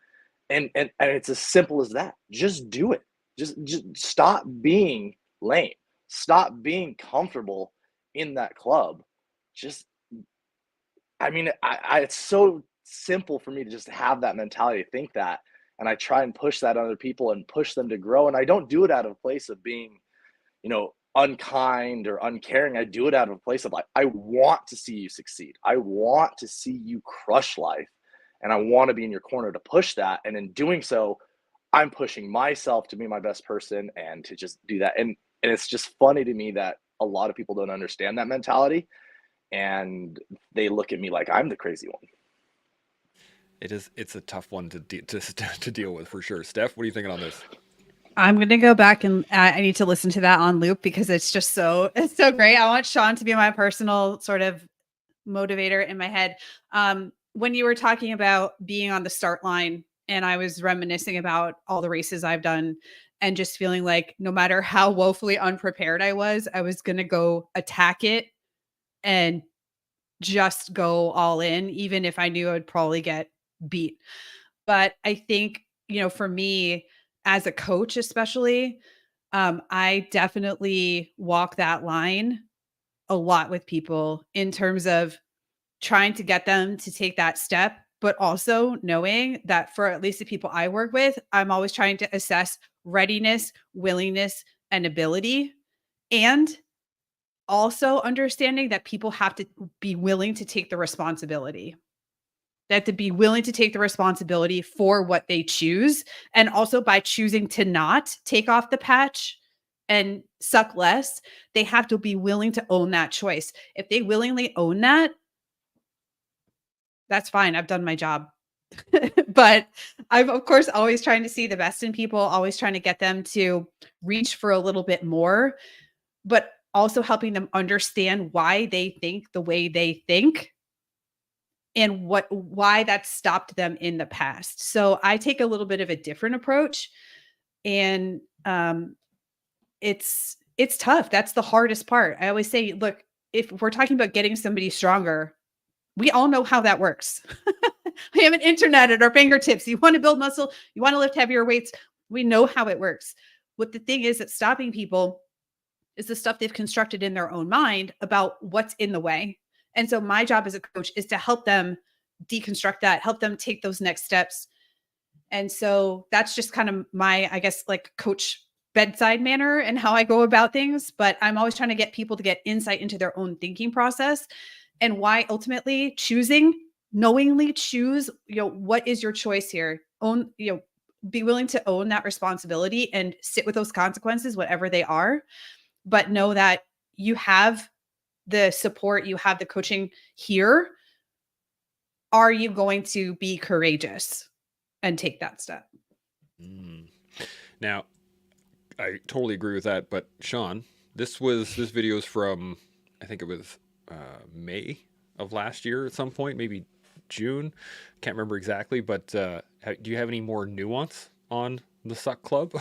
S3: And it's as simple as that. Just do it. Just stop being lame. Stop being comfortable in that club. Just, I mean, it's so simple for me to just have that mentality, to think that, and I try and push that on other people and push them to grow. And I don't do it out of a place of being, unkind or uncaring. I do it out of a place of like, I want to see you succeed. I want to see you crush life. And I want to be in your corner to push that. And in doing so, I'm pushing myself to be my best person and to just do that. And it's just funny to me that a lot of people don't understand that mentality, and they look at me like I'm the crazy one.
S1: It's a tough one to deal with for sure. Steph, what are you thinking on this?
S2: I'm going to go back and I need to listen to that on loop because it's so great. I want Shaun to be my personal sort of motivator in my head. When you were talking about being on the start line, and I was reminiscing about all the races I've done and just feeling like no matter how woefully unprepared I was going to go attack it and just go all in, even if I knew I'd probably get beat. But I think, for me as a coach, especially, I definitely walk that line a lot with people in terms of trying to get them to take that step, but also knowing that for at least the people I work with, I'm always trying to assess readiness, willingness, and ability. And also understanding that people have to be willing to take the responsibility. They have to be willing to take the responsibility for what they choose. And also by choosing to not take off the patch and suck less, they have to be willing to own that choice. If they willingly own that, that's fine. I've done my job. But I'm, of course, always trying to see the best in people, always trying to get them to reach for a little bit more, but also helping them understand why they think the way they think and why that stopped them in the past. So I take a little bit of a different approach, and it's tough. That's the hardest part. I always say, look, if we're talking about getting somebody stronger, we all know how that works. We have an internet at our fingertips. You want to build muscle, you want to lift heavier weights. We know how it works. What the thing is that's stopping people is the stuff they've constructed in their own mind about what's in the way. And so my job as a coach is to help them deconstruct that, help them take those next steps. And so that's just kind of my, I guess, like coach bedside manner and how I go about things. But I'm always trying to get people to get insight into their own thinking process and why ultimately knowingly choose, what is your choice here? Be willing to own that responsibility and sit with those consequences, whatever they are, but know that you have the support, you have the coaching here. Are you going to be courageous and take that step?
S1: Now, I totally agree with that. But Shaun, this video is from, I think it was May of last year at some point, maybe June. Can't remember exactly. But do you have any more nuance on the Suck Club?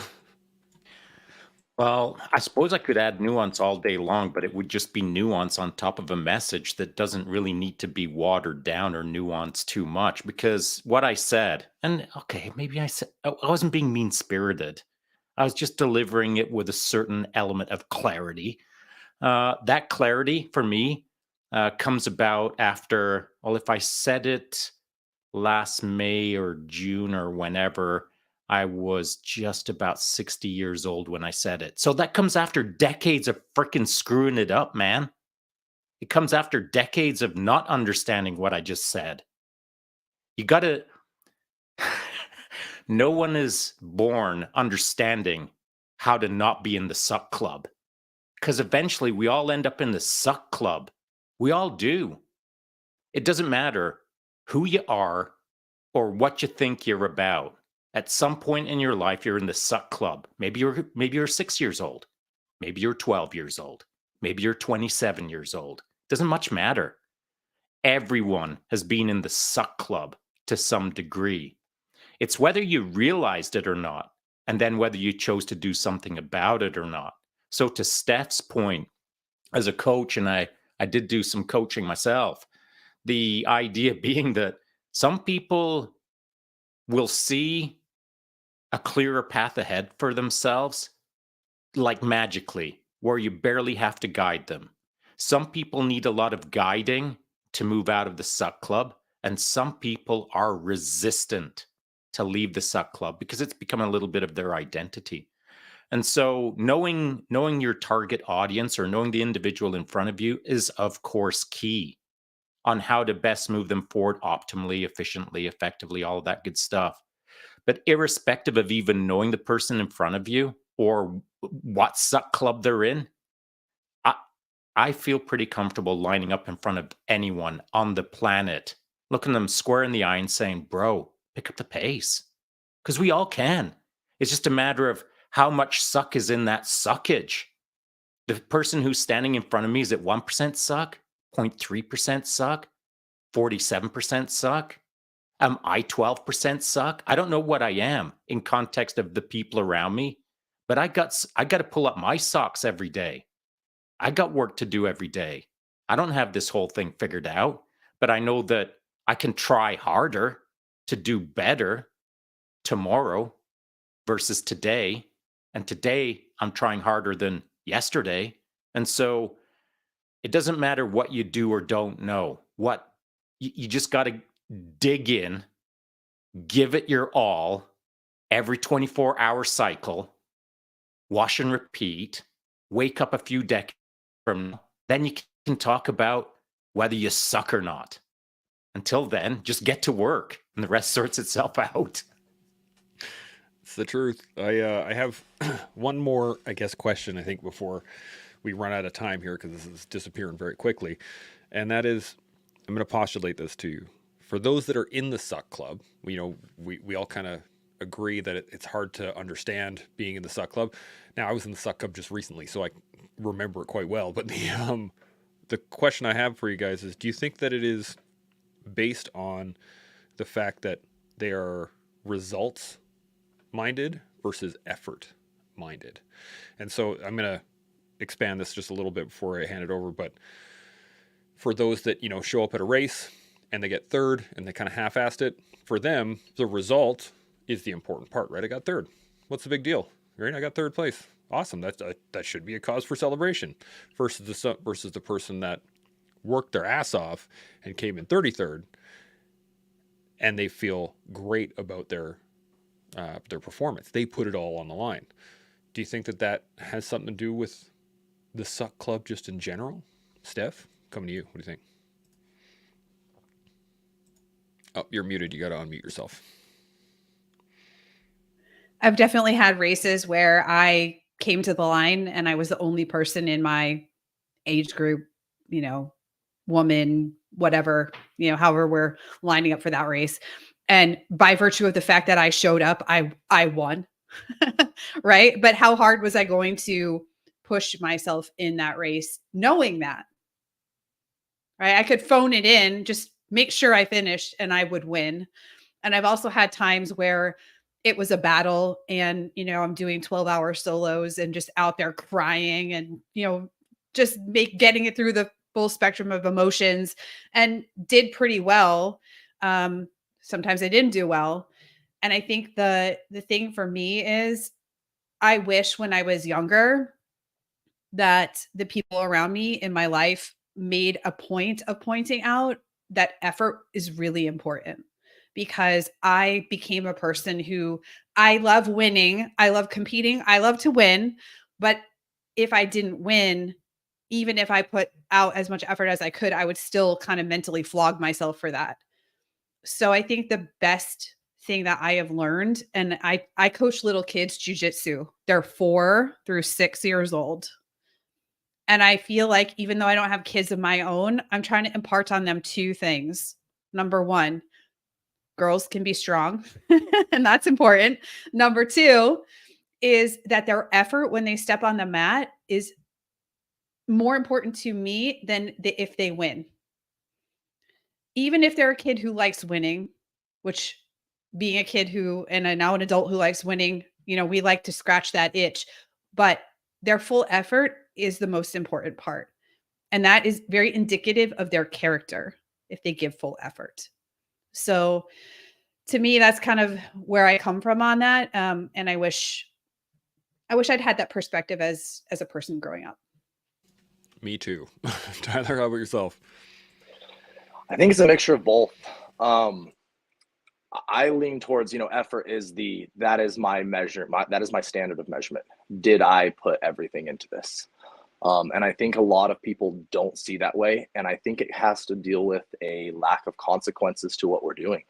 S4: Well, I suppose I could add nuance all day long, but it would just be nuance on top of a message that doesn't really need to be watered down or nuanced too much. Because what I said, and okay, maybe I wasn't being mean-spirited. I was just delivering it with a certain element of clarity. That clarity for me comes about after, well, if I said it last May or June or whenever, I was just about 60 years old when I said it. So that comes after decades of freaking screwing it up, man. It comes after decades of not understanding what I just said. You got to... No one is born understanding how to not be in the suck club. Because eventually we all end up in the suck club. We all do. It doesn't matter who you are or what you think you're about. At some point in your life, you're in the suck club. Maybe you're 6 years old. Maybe you're 12 years old. Maybe you're 27 years old. Doesn't much matter. Everyone has been in the suck club to some degree. It's whether you realized it or not, and then whether you chose to do something about it or not. So to Steph's point, as a coach, and I did do some coaching myself, the idea being that some people will see a clearer path ahead for themselves, like magically, where you barely have to guide them. Some people need a lot of guiding to move out of the suck club. And some people are resistant to leave the suck club because it's become a little bit of their identity. And so knowing your target audience or knowing the individual in front of you is, of course, key on how to best move them forward optimally, efficiently, effectively, all of that good stuff. But irrespective of even knowing the person in front of you or what suck club they're in, I feel pretty comfortable lining up in front of anyone on the planet, looking them square in the eye and saying, bro, pick up the pace. Because we all can. It's just a matter of how much suck is in that suckage. The person who's standing in front of me, is at 1% suck, 0.3% suck, 47% suck? Am I 12% suck? I don't know what I am in context of the people around me, but I got to pull up my socks every day. I got work to do every day. I don't have this whole thing figured out, but I know that I can try harder to do better tomorrow versus today. And today I'm trying harder than yesterday. And so it doesn't matter what you do or don't know. What you just got to dig in, give it your all every 24-hour cycle, wash and repeat, wake up a few decades from now, then you can talk about whether you suck or not. Until then, just get to work and the rest sorts itself out.
S1: It's the truth. I have one more, I guess, question, I think, before we run out of time here, because this is disappearing very quickly. And that is, I'm going to postulate this to you. For those that are in the suck club, we all kind of agree that it's hard to understand being in the suck club. Now, I was in the suck club just recently, so I remember it quite well. But the question I have for you guys is, do you think that it is based on the fact that they are results minded versus effort minded? And so I'm going to expand this just a little bit before I hand it over. But for those that, show up at a race and they get third and they kind of half-assed it, for them, the result is the important part, right? I got third. What's the big deal? Right? I got third place. Awesome. That should be a cause for celebration. Versus the person that worked their ass off and came in 33rd, and they feel great about their performance. They put it all on the line. Do you think that has something to do with the suck club just in general? Steph, coming to you. What do you think? Oh, you're muted. You got to unmute yourself.
S2: I've definitely had races where I came to the line and I was the only person in my age group, woman, whatever, however we're lining up for that race. And by virtue of the fact that I showed up, I won. Right. But how hard was I going to push myself in that race, knowing that? Right. I could phone it in, just make sure I finished and I would win. And I've also had times where it was a battle and, I'm doing 12-hour solos and just out there crying and, just getting it through the full spectrum of emotions, and did pretty well. Sometimes I didn't do well. And I think the thing for me is, I wish when I was younger that the people around me in my life made a point of pointing out that effort is really important, because I became a person who, I love winning. I love competing. I love to win. But if I didn't win, even if I put out as much effort as I could, I would still kind of mentally flog myself for that. So I think the best thing that I have learned, and I coach little kids jujitsu. They're 4 through 6 years old. And I feel like even though I don't have kids of my own, I'm trying to impart on them 2 things. Number 1, girls can be strong, and that's important. Number 2 is that their effort when they step on the mat is more important to me than if they win. Even if they're a kid who likes winning, which, being a kid who, and now an adult who likes winning, we like to scratch that itch, but their full effort is the most important part. And that is very indicative of their character if they give full effort. So to me, that's kind of where I come from on that. And I wish I'd had that perspective as a person growing up.
S1: Me too. Tyler, how about yourself?
S3: I think it's a mixture of both. Um, I lean towards, effort is that is my measure. That is my standard of measurement. Did I put everything into this? And I think a lot of people don't see that way. And I think it has to deal with a lack of consequences to what we're doing.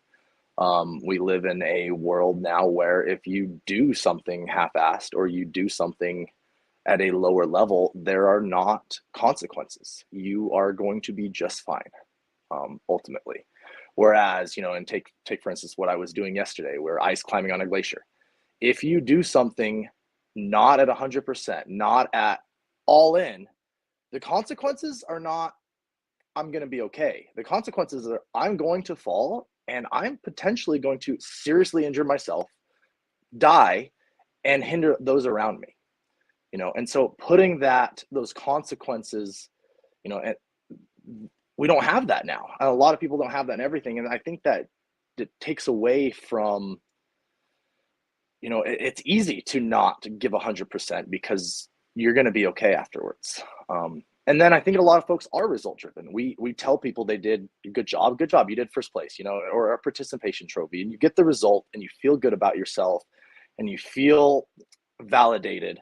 S3: We live in a world now where if you do something half-assed or you do something at a lower level, there are not consequences. You are going to be just fine, ultimately. Whereas, and take for instance what I was doing yesterday, where ice climbing on a glacier. If you do something not at 100%, not at all in, the consequences are not, I'm going to be okay. The consequences are, I'm going to fall and I'm potentially going to seriously injure myself, die, and hinder those around me. And so putting those consequences, and we don't have that now. A lot of people don't have that in everything. And I think that it takes away from, it's easy to not give 100% because you're going to be okay afterwards. And then I think a lot of folks are result driven. We tell people they did a good job, you did first place, or a participation trophy, and you get the result and you feel good about yourself and you feel validated.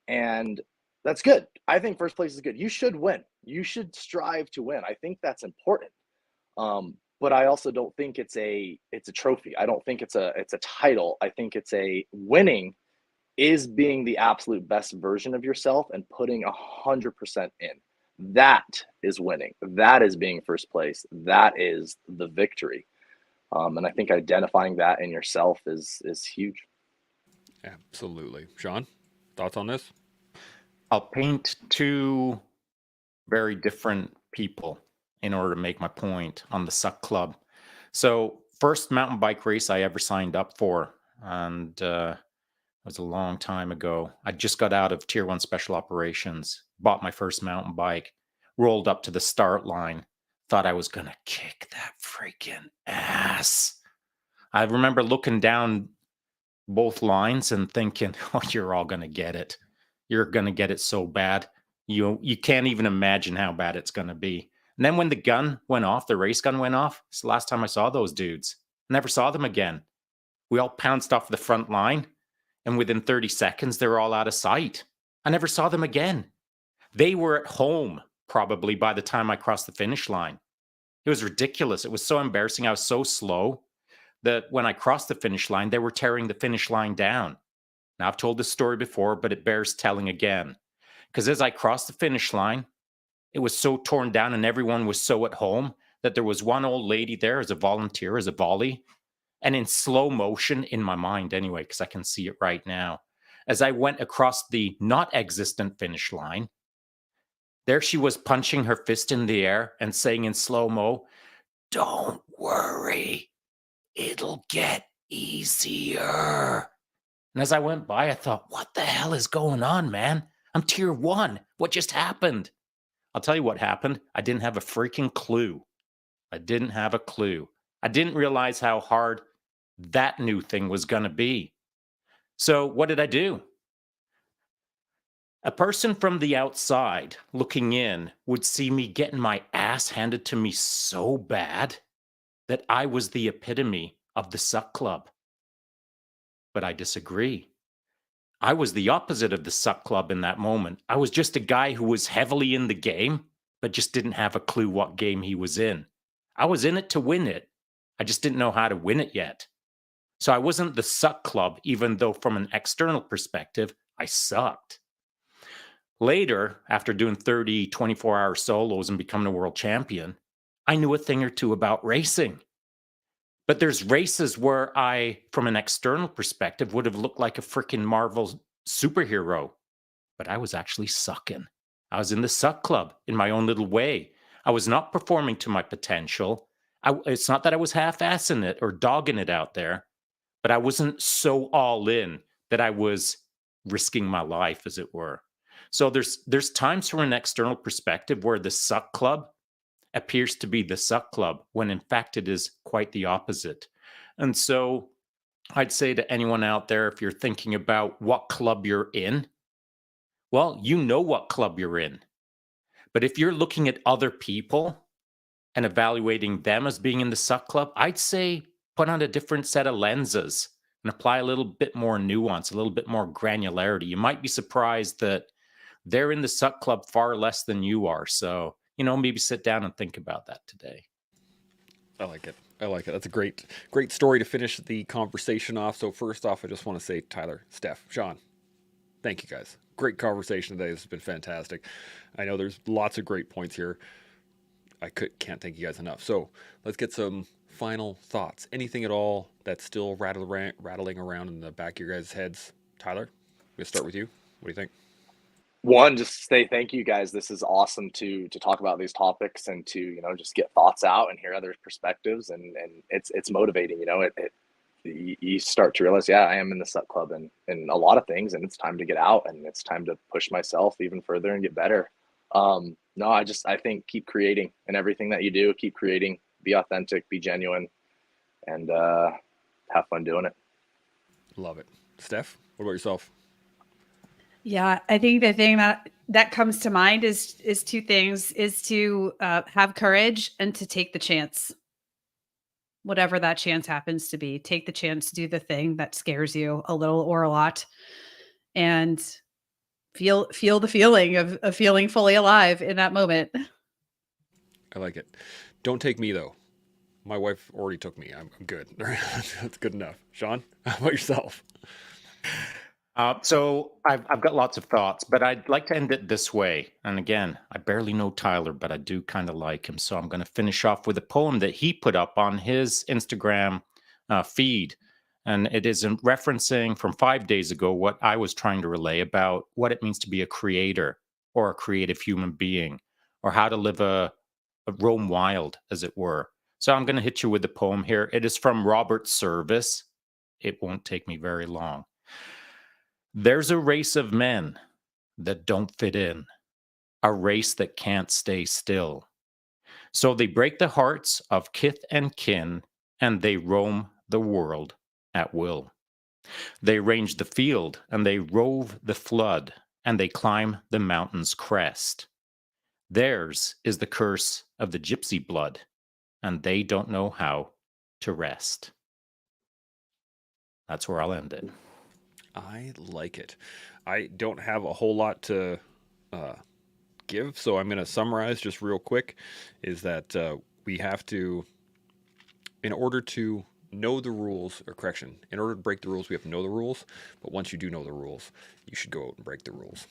S3: And that's good. I think first place is good. You should win. You should strive to win. I think that's important. But I also don't think it's a trophy. I don't think it's a title. I think it's a winning is being the absolute best version of yourself and putting 100% in. That is winning. That is being first place. That is the victory. And I think identifying that in yourself is huge.
S1: Absolutely. Shaun, thoughts on this?
S4: I'll paint two very different people in order to make my point on the Suck Club. So, first mountain bike race I ever signed up for, and it was a long time ago. I just got out of Tier 1 Special Operations, bought my first mountain bike, rolled up to the start line, thought I was going to kick that freaking ass. I remember looking down both lines and thinking, oh, you're all going to get it. You're going to get it so bad. You can't even imagine how bad it's going to be. And then when the gun went off, the race gun went off, it's the last time I saw those dudes. Never saw them again. We all pounced off the front line, and within 30 seconds, they were all out of sight. I never saw them again. They were at home, probably, by the time I crossed the finish line. It was ridiculous. It was so embarrassing. I was so slow that when I crossed the finish line, they were tearing the finish line down. Now, I've told this story before, but it bears telling again. Because as I crossed the finish line, it was so torn down and everyone was so at home that there was one old lady there as a volunteer, as a volley. And in slow motion, in my mind anyway, because I can see it right now, as I went across the not existent finish line, there she was punching her fist in the air and saying in slow-mo, "Don't worry, it'll get easier." And as I went by, I thought, what the hell is going on, man? I'm Tier 1. What just happened? I'll tell you what happened. I didn't have a freaking clue. I didn't have a clue. I didn't realize how hard that new thing was going to be. So what did I do? A person from the outside looking in would see me getting my ass handed to me so bad that I was the epitome of the Suck Club. But I disagree. I was the opposite of the Suck Club in that moment. I was just a guy who was heavily in the game, but just didn't have a clue what game he was in. I was in it to win it. I just didn't know how to win it yet. So I wasn't the Suck Club, even though from an external perspective, I sucked. Later, after doing 30, 24-hour solos and becoming a world champion, I knew a thing or two about racing. But there's races where I, from an external perspective, would have looked like a freaking Marvel superhero. But I was actually sucking. I was in the Suck Club in my own little way. I was not performing to my potential. It's not that I was half-assing it or dogging it out there, but I wasn't so all in that I was risking my life, as it were. So there's times from an external perspective where the Suck Club appears to be the Suck Club, when in fact it is quite the opposite. And so I'd say to anyone out there, if you're thinking about what club you're in, well, you know what club you're in. But if you're looking at other people and evaluating them as being in the suck club, I'd say put on a different set of lenses and apply a little bit more nuance, a little bit more granularity. You might be surprised that they're in the suck club far less than you are. So, maybe sit down and think about that today.
S1: I like it. I like it. That's a great story to finish the conversation off. So first off, I just want to say, Tyler, Steph, Shaun, thank you guys. Great conversation today. This has been fantastic. I know there's lots of great points here. I can't thank you guys enough. So let's get some final thoughts. Anything at all that's still rattling around in the back of your guys' heads? Tyler, I'm gonna start with you. What do you think?
S3: One, just say thank you guys. This is awesome to talk about these topics and to just get thoughts out and hear other perspectives, and it's motivating. You start to realize, yeah, I am in the suck club and a lot of things, and it's time to get out and it's time to push myself even further and get better. No, I think keep creating in everything that you do. Keep creating, be authentic, be genuine, and have fun doing it.
S1: Love it. Steph, what about yourself?
S2: Yeah, I think the thing that comes to mind is two things: is to have courage and to take the chance, whatever that chance happens to be. Take the chance to do the thing that scares you a little or a lot, and feel the feeling of feeling fully alive in that moment.
S1: I like it. Don't take me though. My wife already took me. I'm good. That's good enough. Shaun, how about yourself?
S4: So I've got lots of thoughts, but I'd like to end it this way. And again, I barely know Tyler, but I do kind of like him. So I'm going to finish off with a poem that he put up on his Instagram feed. And it is referencing from 5 days ago what I was trying to relay about what it means to be a creator or a creative human being, or how to live a roam wild, as it were. So I'm going to hit you with the poem here. It is from Robert Service. It won't take me very long. There's a race of men that don't fit in, a race that can't stay still. So they break the hearts of kith and kin, and they roam the world at will. They range the field, and they rove the flood, and they climb the mountain's crest. Theirs is the curse of the gypsy blood, and they don't know how to rest. That's where I'll end it.
S1: I like it. I don't have a whole lot to give, so I'm going to summarize just real quick. Is that we have to, in order to know the rules, or correction, in order to break the rules, we have to know the rules. But once you do know the rules, you should go out and break the rules.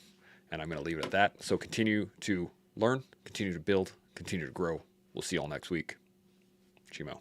S1: And I'm going to leave it at that. So continue to learn, continue to build, continue to grow. We'll see you all next week. Chimo.